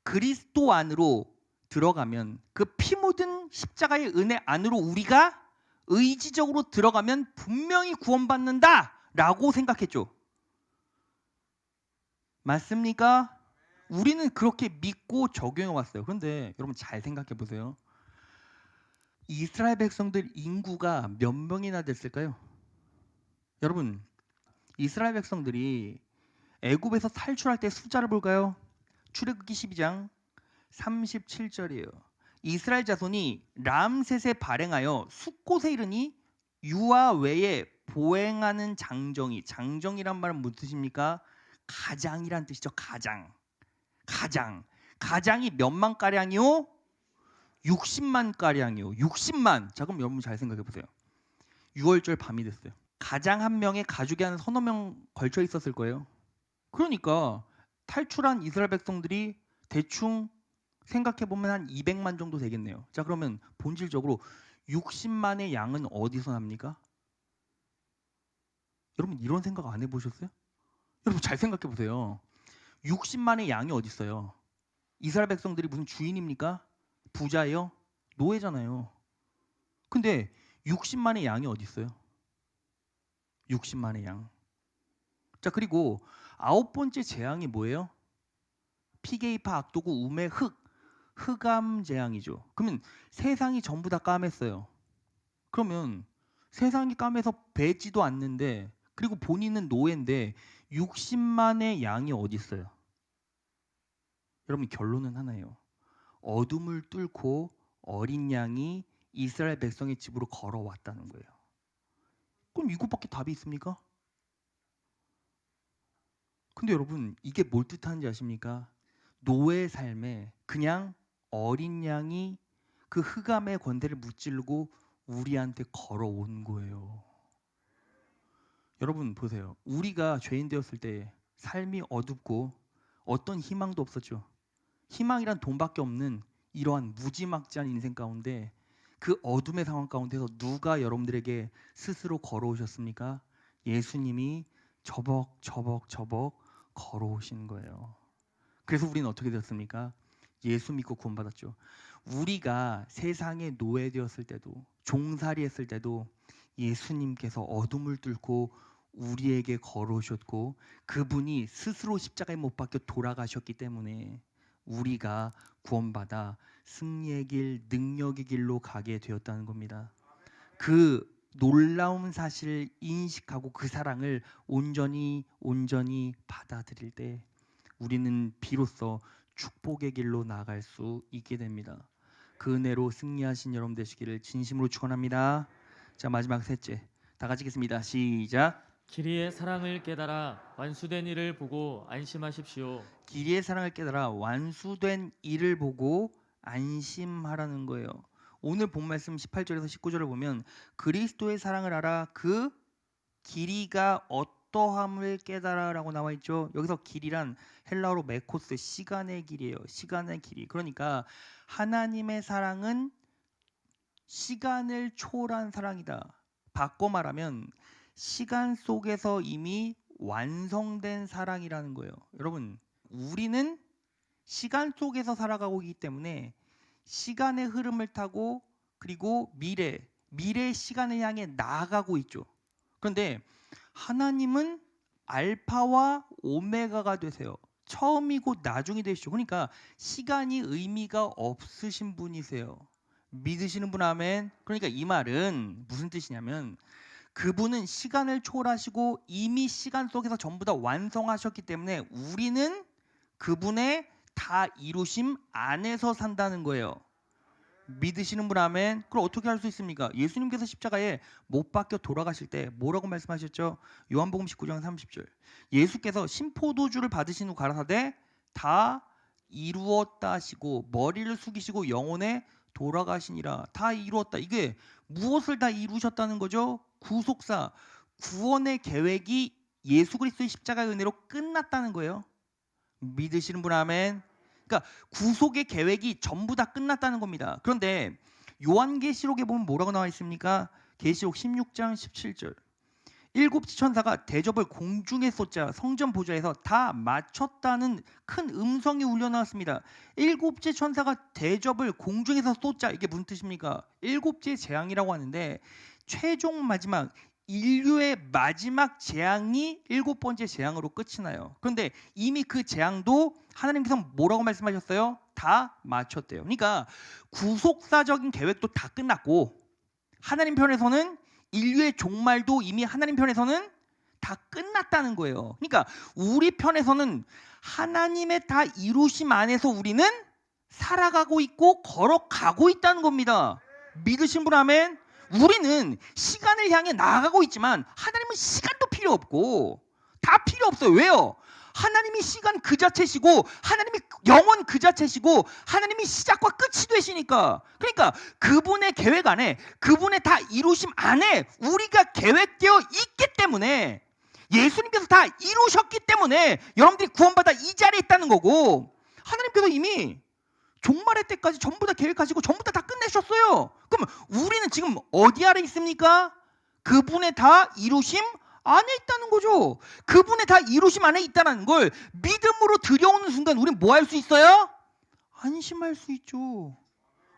그리스도 안으로 들어가면 그 피 묻은 십자가의 은혜 안으로 우리가 의지적으로 들어가면 분명히 구원받는다라고 생각했죠. 맞습니까? 우리는 그렇게 믿고 적용해 왔어요. 그런데 여러분 잘 생각해 보세요. 이스라엘 백성들 인구가 몇 명이나 됐을까요? 여러분, 이스라엘 백성들이 애굽에서 탈출할 때 숫자를 볼까요? 출애굽기 12장 37절이에요. 이스라엘 자손이 람셋에 발행하여 숫곳에 이르니 유아 외에 보행하는 장정이란 말은 무슨 뜻입니까? 가장이란 뜻이죠. 가장이 몇만 가량이요? 60만 가량이요. 60만. 자, 그럼 여러분 잘 생각해 보세요. 6월절 밤이 됐어요. 가장 한 명의 가족이 한 서너 명 걸쳐 있었을 거예요. 그러니까 탈출한 이스라엘 백성들이 대충 생각해 보면 한 200만 정도 되겠네요. 자, 그러면 본질적으로 60만의 양은 어디서 납니까? 여러분 이런 생각 안 해보셨어요? 여러분 잘 생각해 보세요. 60만의 양이 어디 있어요? 이스라엘 백성들이 무슨 주인입니까? 부자예요? 노예잖아요. 근데 60만의 양이 어디 있어요? 60만의 양. 자, 그리고 아홉 번째 재앙이 뭐예요? 피게이파, 악도구, 우매, 흑암 재앙이죠. 그러면 세상이 전부 다 까맸어요. 그러면 세상이 까매서 배지도 않는데, 그리고 본인은 노예인데 60만의 양이 어디 있어요? 여러분 결론은 하나예요. 어둠을 뚫고 어린 양이 이스라엘 백성의 집으로 걸어왔다는 거예요. 그럼 이것밖에 답이 있습니까? 근데 여러분 이게 뭘 뜻하는지 아십니까? 노예의 삶에 그냥 어린 양이 그 흑암의 권세를 무찌르고 우리한테 걸어온 거예요. 여러분 보세요. 우리가 죄인 되었을 때 삶이 어둡고 어떤 희망도 없었죠. 희망이란 돈밖에 없는 이러한 무지막지한 인생 가운데 그 어둠의 상황 가운데서 누가 여러분들에게 스스로 걸어오셨습니까? 예수님이 저벅 걸어오신 거예요. 그래서 우리는 어떻게 되었습니까? 예수 믿고 구원받았죠. 우리가 세상에 노예되었을 때도 종살이 했을 때도 예수님께서 어둠을 뚫고 우리에게 걸어오셨고 그분이 스스로 십자가에 못 박혀 돌아가셨기 때문에 우리가 구원받아 승리의 길, 능력의 길로 가게 되었다는 겁니다. 그 놀라운 사실을 인식하고 그 사랑을 온전히 받아들일 때 우리는 비로소 축복의 길로 나아갈 수 있게 됩니다. 그 은혜로 승리하신 여러분 되시기를 진심으로 축원합니다. 자, 마지막 셋째. 다 같이 읽겠습니다. 시작. 길이의 사랑을 깨달아 완수된 일을 보고 안심하십시오. 길이의 사랑을 깨달아 완수된 일을 보고 안심하라는 거예요. 오늘 본 말씀 18절에서 19절을 보면 그리스도의 사랑을 알아 그 길이가 어떠함을 깨달아라고 나와 있죠. 여기서 길이란 헬라어로 메코스, 시간의 길이에요. 시간의 길이. 그러니까 하나님의 사랑은 시간을 초월한 사랑이다. 바꿔 말하면 시간 속에서 이미 완성된 사랑이라는 거예요. 여러분, 우리는 시간 속에서 살아가고 있기 때문에 시간의 흐름을 타고 그리고 미래의 시간을 향해 나아가고 있죠. 그런데 하나님은 알파와 오메가가 되세요. 처음이고 나중이 되시죠. 그러니까 시간이 의미가 없으신 분이세요. 믿으시는 분 아멘. 그러니까 이 말은 무슨 뜻이냐면 그분은 시간을 초월하시고 이미 시간 속에서 전부 다 완성하셨기 때문에 우리는 그분의 다 이루심 안에서 산다는 거예요. 믿으시는 분 아멘. 그럼 어떻게 할 수 있습니까? 예수님께서 십자가에 못 박혀 돌아가실 때 뭐라고 말씀하셨죠? 요한복음 19장 30절. 예수께서 신포도주를 받으신 후 가라사대 다 이루었다 하시고 머리를 숙이시고 영혼에 돌아가시니라. 다 이루었다. 이게 무엇을 다 이루셨다는 거죠? 구속사, 구원의 계획이 예수 그리스도의 십자가의 은혜로 끝났다는 거예요. 믿으시는 분 아멘. 그러니까 구속의 계획이 전부 다 끝났다는 겁니다. 그런데 요한계시록에 보면 뭐라고 나와 있습니까? 계시록 16장 17절. 일곱 천사가 대접을 공중에 쏟자 성전 보좌에서 다 마쳤다는 큰 음성이 울려 나왔습니다. 일곱째 천사가 대접을 공중에서 쏟자, 이게 무슨 뜻입니까? 일곱째 재앙이라고 하는데 최종 마지막 인류의 마지막 재앙이 일곱 번째 재앙으로 끝이 나요. 그런데 이미 그 재앙도 하나님께서 뭐라고 말씀하셨어요? 다 마쳤대요. 그러니까 구속사적인 계획도 다 끝났고 하나님 편에서는 인류의 종말도 이미 하나님 편에서는 다 끝났다는 거예요. 그러니까 우리 편에서는 하나님의 다 이루심 안에서 우리는 살아가고 있고 걸어가고 있다는 겁니다. 믿으신 분 아멘? 우리는 시간을 향해 나아가고 있지만 하나님은 시간도 필요 없고 다 필요 없어요. 왜요? 하나님이 시간 그 자체시고 하나님이 영원 그 자체시고 하나님이 시작과 끝이 되시니까, 그러니까 그분의 계획 안에 그분의 다 이루심 안에 우리가 계획되어 있기 때문에 예수님께서 다 이루셨기 때문에 여러분들이 구원받아 이 자리에 있다는 거고 하나님께서 이미 종말의 때까지 전부 다 계획하시고 전부 다 끝내셨어요. 그럼 우리는 지금 어디 아래 있습니까? 그분의 다 이루심 안에 있다는 거죠. 그분의 다 이루심 안에 있다는 걸 믿음으로 들여오는 순간 우리는 뭐 할 수 있어요? 안심할 수 있죠.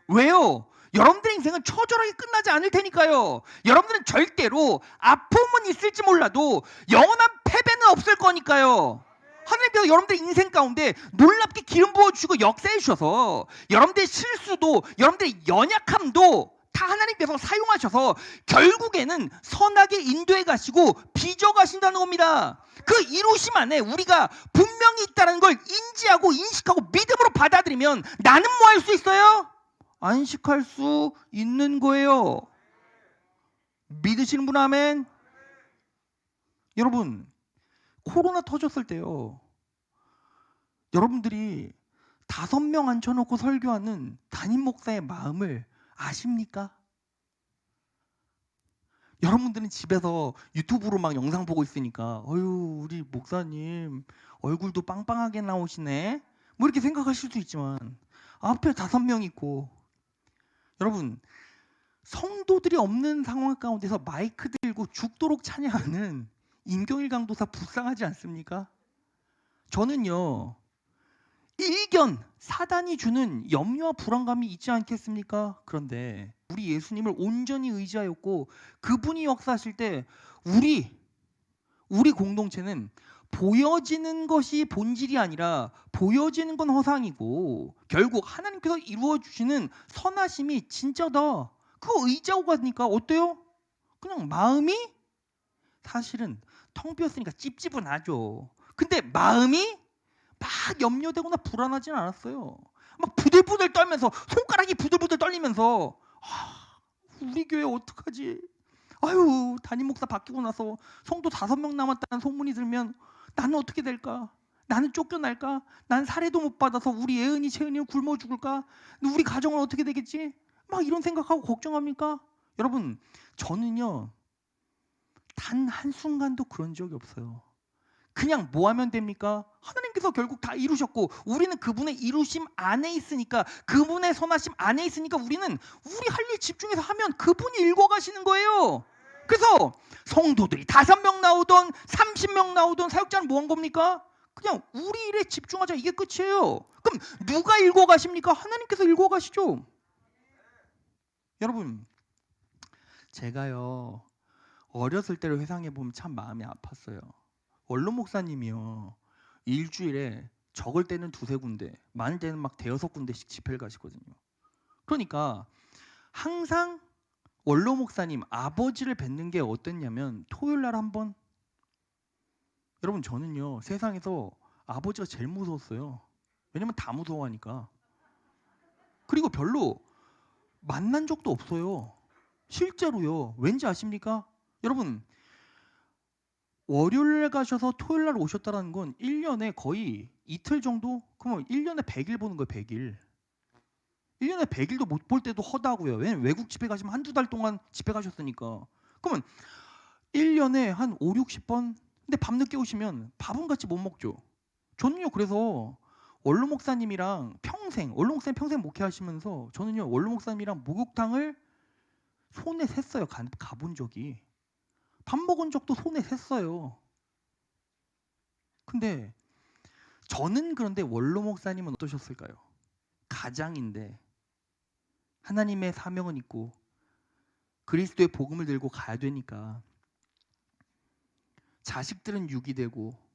왜요? 여러분들의 인생은 처절하게 끝나지 않을 테니까요. 여러분들은 절대로 아픔은 있을지 몰라도 영원한 패배는 없을 거니까요. 하나님께서 여러분들의 인생 가운데 놀랍게 기름 부어주시고 역사해 주셔서 여러분들의 실수도 여러분들의 연약함도 다 하나님께서 사용하셔서 결국에는 선하게 인도해 가시고 빚어 가신다는 겁니다. 그 이루심 안에 우리가 분명히 있다는 걸 인지하고 인식하고 믿음으로 받아들이면 나는 뭐 할 수 있어요? 안식할 수 있는 거예요. 믿으시는 분 아멘? 여러분, 코로나 터졌을 때요, 여러분들이 5명 앉혀놓고 설교하는 담임 목사의 마음을 아십니까? 여러분들은 집에서 유튜브로 막 영상 보고 있으니까 어휴 우리 목사님 얼굴도 빵빵하게 나오시네 뭐 이렇게 생각하실 수 있지만 앞에 5명 있고, 여러분 성도들이 없는 상황 가운데서 마이크 들고 죽도록 찬양하는 임경일 강도사 불쌍하지 않습니까? 저는요 일견 사단이 주는 염려와 불안감이 있지 않겠습니까? 그런데 우리 예수님을 온전히 의지하였고 그분이 역사하실 때 우리 공동체는 보여지는 것이 본질이 아니라 보여지는 건 허상이고 결국 하나님께서 이루어 주시는 선하심이 진짜다. 그거 의지하고 가니까 어때요? 그냥 마음이 사실은 텅 비었으니까 찝찝은 하죠. 근데 마음이 막 염려되거나 불안하진 않았어요. 막 부들부들 떨면서 손가락이 부들부들 떨리면서 우리 교회 어떡하지? 아유 담임 목사 바뀌고 나서 성도 5명 남았다는 소문이 들면 나는 어떻게 될까? 나는 쫓겨날까? 난 살해도 못 받아서 우리 예은이 채은이는 굶어 죽을까? 우리 가정은 어떻게 되겠지? 막 이런 생각하고 걱정합니까? 여러분 저는요 단 한순간도 그런 적이 없어요. 그냥 뭐 하면 됩니까? 하나님께서 결국 다 이루셨고 우리는 그분의 이루심 안에 있으니까 그분의 선하심 안에 있으니까 우리는 우리 할 일 집중해서 하면 그분이 읽어가시는 거예요. 그래서 성도들이 5명 나오던 30명 나오던 사역자는 뭐 한 겁니까? 그냥 우리 일에 집중하자, 이게 끝이에요. 그럼 누가 읽어가십니까? 하나님께서 읽어가시죠. 여러분 제가요 어렸을 때를 회상해보면 참 마음이 아팠어요. 원로 목사님이요 일주일에 적을 때는 2-3군데 많을 때는 막 5-6군데씩 집회를 가시거든요. 그러니까 항상 원로 목사님 아버지를 뵙는 게 어땠냐면 토요일 날 한 번. 여러분 저는요 세상에서 아버지가 제일 무서웠어요. 왜냐면 다 무서워하니까. 그리고 별로 만난 적도 없어요. 실제로요. 왠지 아십니까? 여러분 월요일에 가셔서 토요일 날 오셨다는 건 1년에 거의 이틀 정도? 그러면 1년에 100일 보는 거예요. 100일. 1년에 100일도 못 볼 때도 허다고요. 왜냐면 외국 집회 가시면 1-2달 동안 집회 가셨으니까. 그러면 1년에 한 5-60번? 근데 밤늦게 오시면 밥은 같이 못 먹죠. 저는요 그래서 원로 목사님이랑 원로 목사님 평생 목회하시면서 저는요 원로 목사님이랑 목욕탕을 손에 셌어요. 가본 적이. 밥 먹은 적도 손에 셌어요. 근데 저는 그런데 원로 목사님은 어떠셨을까요? 가장인데 하나님의 사명은 있고 그리스도의 복음을 들고 가야 되니까 자식들은 유기되고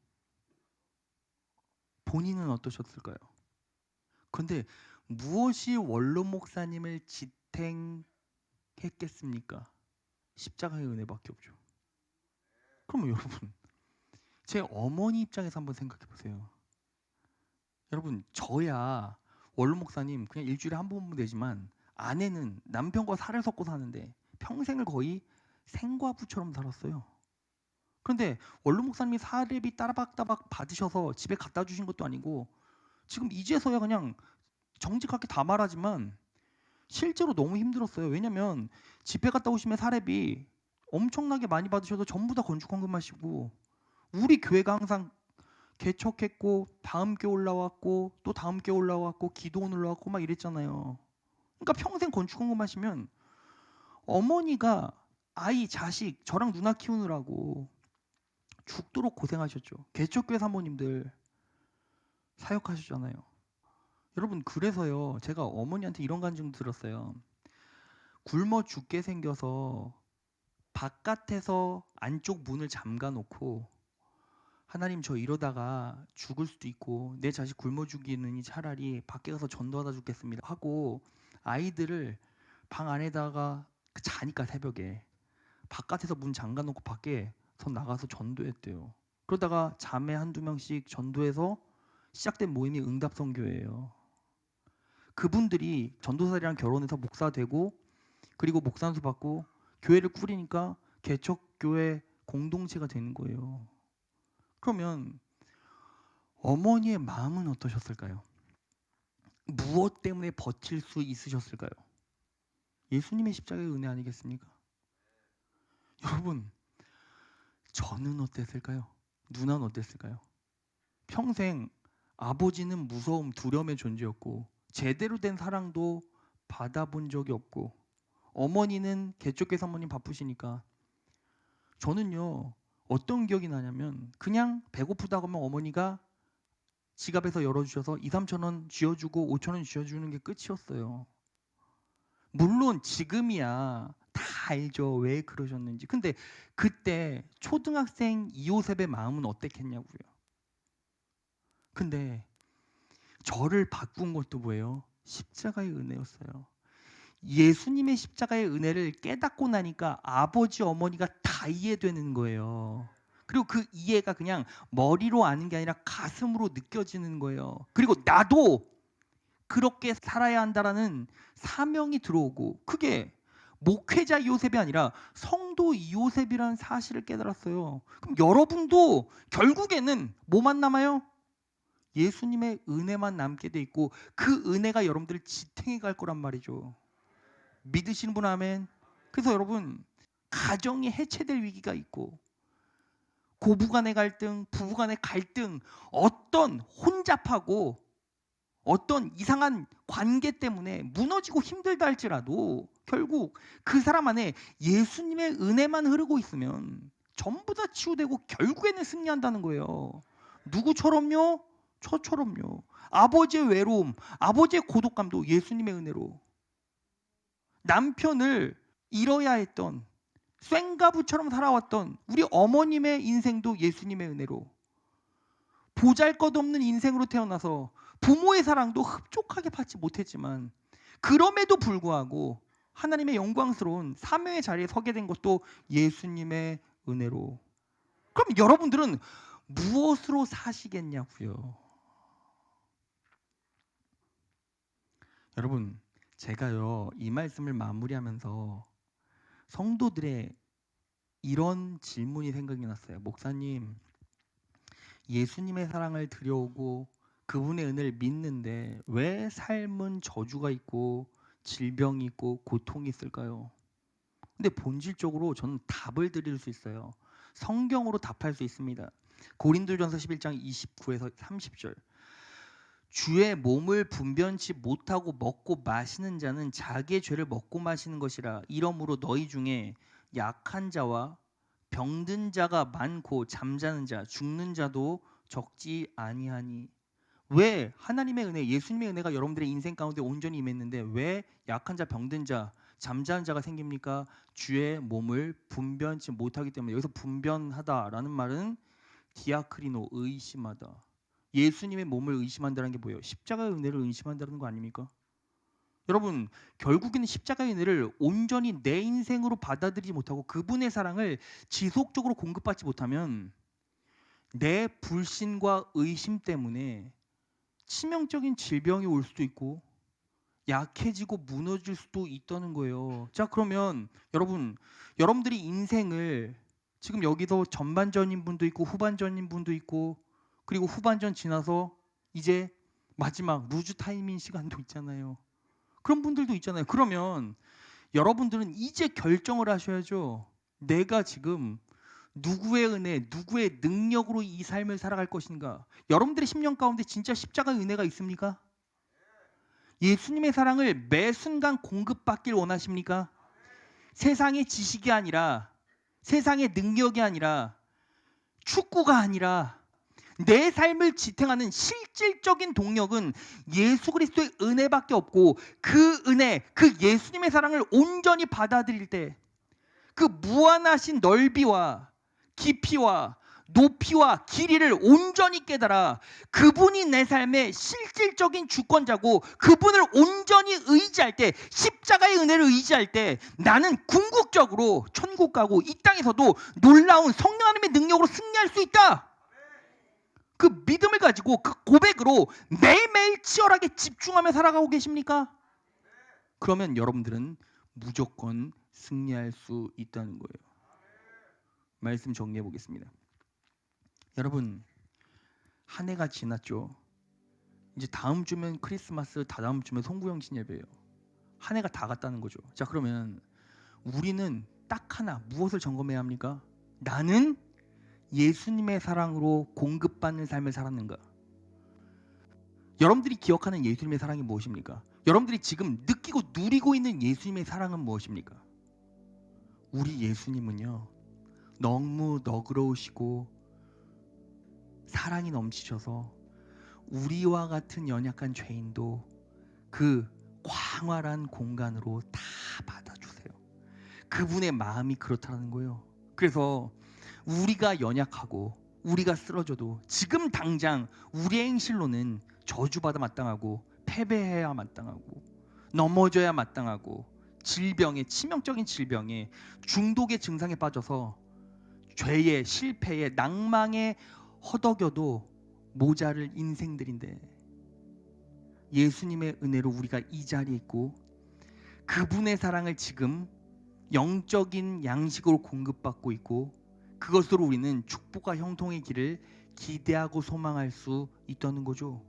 본인은 어떠셨을까요? 근데 무엇이 원로 목사님을 지탱했겠습니까? 십자가의 은혜밖에 없죠. 그럼 여러분 제 어머니 입장에서 한번 생각해 보세요. 여러분 저야 원로 목사님 그냥 일주일에 한 번 보면 되지만 아내는 남편과 살을 섞고 사는데 평생을 거의 생과부처럼 살았어요. 그런데 원로 목사님이 사례비 따박따박 받으셔서 집에 갖다 주신 것도 아니고 지금 이제서야 그냥 정직하게 다 말하지만 실제로 너무 힘들었어요. 왜냐면 집회 갔다 오시면 사례비 엄청나게 많이 받으셔도 전부 다 건축헌금 하시고 우리 교회가 항상 개척했고 다음 교 올라왔고 또 다음 교 올라왔고 기도원 올라왔고 막 이랬잖아요. 그러니까 평생 건축헌금 하시면 어머니가 아이 자식 저랑 누나 키우느라고 죽도록 고생하셨죠. 개척교회 사모님들 사역하셨잖아요. 여러분 그래서요 제가 어머니한테 이런 간증 들었어요. 굶어 죽게 생겨서 바깥에서 안쪽 문을 잠가 놓고 하나님 저 이러다가 죽을 수도 있고 내 자식 굶어 죽이느니 차라리 밖에 가서 전도하다 죽겠습니다 하고 아이들을 방 안에다가 자니까 새벽에 바깥에서 문 잠가 놓고 밖에 서 나가서 전도했대요. 그러다가 자매 한두 명씩 전도해서 시작된 모임이 응답선교예요. 그분들이 전도사들이랑 결혼해서 목사 되고 그리고 목산수 받고 교회를 꾸리니까 개척교회 공동체가 되는 거예요. 그러면 어머니의 마음은 어떠셨을까요? 무엇 때문에 버틸 수 있으셨을까요? 예수님의 십자가의 은혜 아니겠습니까? 여러분 저는 어땠을까요? 누나는 어땠을까요? 평생 아버지는 무서움, 두려움의 존재였고 제대로 된 사랑도 받아본 적이 없고 어머니는 개척교회 사모님 바쁘시니까 저는요 어떤 기억이 나냐면 그냥 배고프다고 하면 어머니가 지갑에서 열어주셔서 2, 3천 원 쥐어주고 5천 원 쥐어주는 게 끝이었어요. 물론 지금이야 다 알죠 왜 그러셨는지. 근데 그때 초등학생 이호셉의 마음은 어땠겠냐고요. 근데 저를 바꾼 것도 뭐예요? 십자가의 은혜였어요. 예수님의 십자가의 은혜를 깨닫고 나니까 아버지 어머니가 다 이해되는 거예요. 그리고 그 이해가 그냥 머리로 아는 게 아니라 가슴으로 느껴지는 거예요. 그리고 나도 그렇게 살아야 한다라는 사명이 들어오고 그게 목회자 요셉이 아니라 성도 요셉이라는 사실을 깨달았어요. 그럼 여러분도 결국에는 뭐만 남아요? 예수님의 은혜만 남게 돼 있고 그 은혜가 여러분들을 지탱해 갈 거란 말이죠. 믿으시는 분 아멘. 그래서 여러분 가정이 해체될 위기가 있고 고부간의 갈등, 부부간의 갈등, 어떤 혼잡하고 어떤 이상한 관계 때문에 무너지고 힘들다 할지라도 결국 그 사람 안에 예수님의 은혜만 흐르고 있으면 전부 다 치유되고 결국에는 승리한다는 거예요. 누구처럼요? 저처럼요. 아버지의 외로움, 아버지의 고독감도 예수님의 은혜로, 남편을 잃어야 했던 꽹가부처럼 살아왔던 우리 어머님의 인생도 예수님의 은혜로, 보잘것없는 인생으로 태어나서 부모의 사랑도 흡족하게 받지 못했지만 그럼에도 불구하고 하나님의 영광스러운 사명의 자리에 서게 된 것도 예수님의 은혜로. 그럼 여러분들은 무엇으로 사시겠냐고요. 여러분 제가요 이 말씀을 마무리하면서 성도들의 이런 질문이 생각이 났어요. 목사님, 예수님의 사랑을 들여오고 그분의 은혜를 믿는데 왜 삶은 저주가 있고 질병이 있고 고통이 있을까요? 근데 본질적으로 저는 답을 드릴 수 있어요. 성경으로 답할 수 있습니다. 고린도전서 11장 29에서 30절. 주의 몸을 분변치 못하고 먹고 마시는 자는 자기의 죄를 먹고 마시는 것이라. 이러므로 너희 중에 약한 자와 병든 자가 많고 잠자는 자, 죽는 자도 적지 아니하니. 왜 하나님의 은혜, 예수님의 은혜가 여러분들의 인생 가운데 온전히 임했는데 왜 약한 자, 병든 자, 잠자는 자가 생깁니까? 주의 몸을 분변치 못하기 때문에. 여기서 분변하다라는 말은 디아크리노, 의심하다. 예수님의 몸을 의심한다는 게 뭐예요? 십자가의 은혜를 의심한다는 거 아닙니까? 여러분, 결국에는 십자가의 은혜를 온전히 내 인생으로 받아들이지 못하고 그분의 사랑을 지속적으로 공급받지 못하면 내 불신과 의심 때문에 치명적인 질병이 올 수도 있고 약해지고 무너질 수도 있다는 거예요. 자, 그러면 여러분들이 인생을 지금 여기서 전반전인 분도 있고 후반전인 분도 있고 그리고 후반전 지나서 이제 마지막 루즈 타임인 시간도 있잖아요. 그런 분들도 있잖아요. 그러면 여러분들은 이제 결정을 하셔야죠. 내가 지금 누구의 은혜, 누구의 능력으로 이 삶을 살아갈 것인가? 여러분들의 심령 가운데 진짜 십자가의 은혜가 있습니까? 예수님의 사랑을 매 순간 공급받길 원하십니까? 세상의 지식이 아니라, 세상의 능력이 아니라, 축구가 아니라 내 삶을 지탱하는 실질적인 동력은 예수 그리스도의 은혜밖에 없고 그 은혜, 그 예수님의 사랑을 온전히 받아들일 때 그 무한하신 넓이와 깊이와 높이와 길이를 온전히 깨달아 그분이 내 삶의 실질적인 주권자고 그분을 온전히 의지할 때, 십자가의 은혜를 의지할 때 나는 궁극적으로 천국 가고 이 땅에서도 놀라운 성령 하나님의 능력으로 승리할 수 있다. 그 믿음을 가지고 그 고백으로 매일매일 치열하게 집중하며 살아가고 계십니까? 그러면 여러분들은 무조건 승리할 수 있다는 거예요. 말씀 정리해 보겠습니다. 여러분, 한 해가 지났죠. 이제 다음 주면 크리스마스, 다다음 주면 송구영신 예배예요. 한 해가 다 갔다는 거죠. 자, 그러면 우리는 딱 하나 무엇을 점검해야 합니까? 나는 예수님의 사랑으로 공급받는 삶을 살았는가? 여러분들이 기억하는 예수님의 사랑이 무엇입니까? 여러분들이 지금 느끼고 누리고 있는 예수님의 사랑은 무엇입니까? 우리 예수님은요, 너무 너그러우시고 사랑이 넘치셔서 우리와 같은 연약한 죄인도 그 광활한 공간으로 다 받아주세요. 그분의 마음이 그렇다는 거예요. 그래서 우리가 연약하고 우리가 쓰러져도 지금 당장 우리의 행실로는 저주받아 마땅하고 패배해야 마땅하고 넘어져야 마땅하고 질병에, 치명적인 질병에, 중독의 증상에 빠져서 죄에, 실패에, 낭망에 허덕여도 모자를 인생들인데 예수님의 은혜로 우리가 이 자리에 있고 그분의 사랑을 지금 영적인 양식으로 공급받고 있고 그것으로 우리는 축복과 형통의 길을 기대하고 소망할 수 있다는 거죠.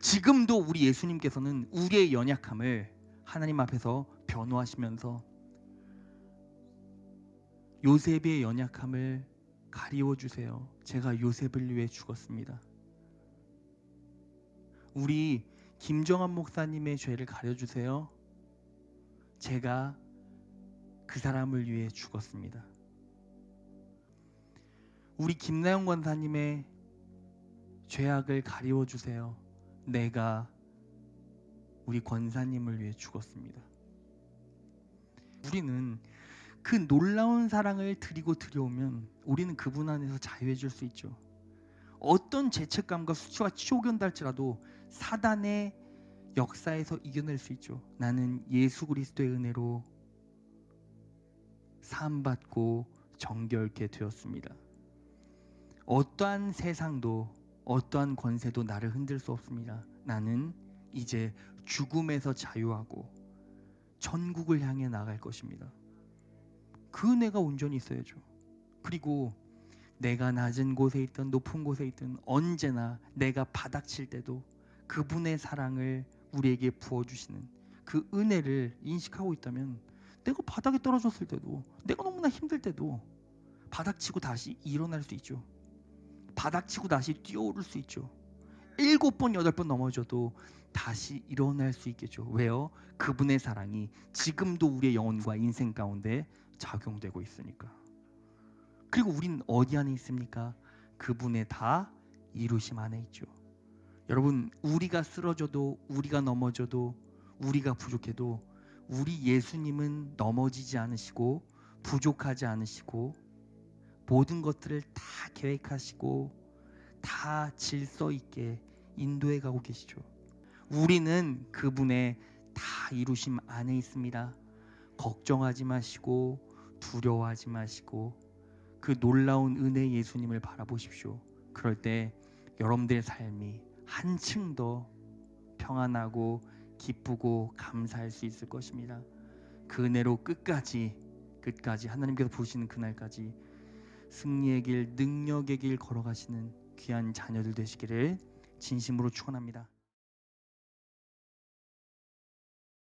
지금도 우리 예수님께서는 우리의 연약함을 하나님 앞에서 변호하시면서 요셉의 연약함을 가리워 주세요. 제가 요셉을 위해 죽었습니다. 우리 김정한 목사님의 죄를 가려주세요. 제가 그 사람을 위해 죽었습니다. 우리 김나영 권사님의 죄악을 가리워 주세요. 내가 우리 권사님을 위해 죽었습니다. 우리는 그 놀라운 사랑을 드리고 드려오면 우리는 그분 안에서 자유해질 수 있죠. 어떤 죄책감과 수치와 치욕이 온다 할지라도 사단의 역사에서 이겨낼 수 있죠. 나는 예수 그리스도의 은혜로 사함받고 정결케 되었습니다. 어떠한 세상도 어떠한 권세도 나를 흔들 수 없습니다. 나는 이제 죽음에서 자유하고 천국을 향해 나갈 것입니다. 그 은혜가 온전히 있어야죠. 그리고 내가 낮은 곳에 있든 높은 곳에 있든 언제나 내가 바닥칠 때도 그분의 사랑을 우리에게 부어주시는 그 은혜를 인식하고 있다면 내가 바닥에 떨어졌을 때도 내가 너무나 힘들 때도 바닥치고 다시 일어날 수 있죠. 바닥치고 다시 뛰어오를 수 있죠. 7번 8번 넘어져도 다시 일어날 수 있겠죠. 왜요? 그분의 사랑이 지금도 우리의 영혼과 인생 가운데 작용되고 있으니까. 그리고 우린 어디 안에 있습니까? 그분의 다 이루심 안에 있죠. 여러분, 우리가 쓰러져도, 우리가 넘어져도, 우리가 부족해도 우리 예수님은 넘어지지 않으시고 부족하지 않으시고 모든 것들을 다 계획하시고 다 질서 있게 인도해 가고 계시죠. 우리는 그분의 다 이루심 안에 있습니다. 걱정하지 마시고 두려워하지 마시고 그 놀라운 은혜 예수님을 바라보십시오. 그럴 때 여러분들의 삶이 한층 더 평안하고 기쁘고 감사할 수 있을 것입니다. 그 은혜로 끝까지 하나님께서 부르시는 그날까지 승리의 길, 능력의 길 걸어가시는 귀한 자녀들 되시기를 진심으로 축원합니다.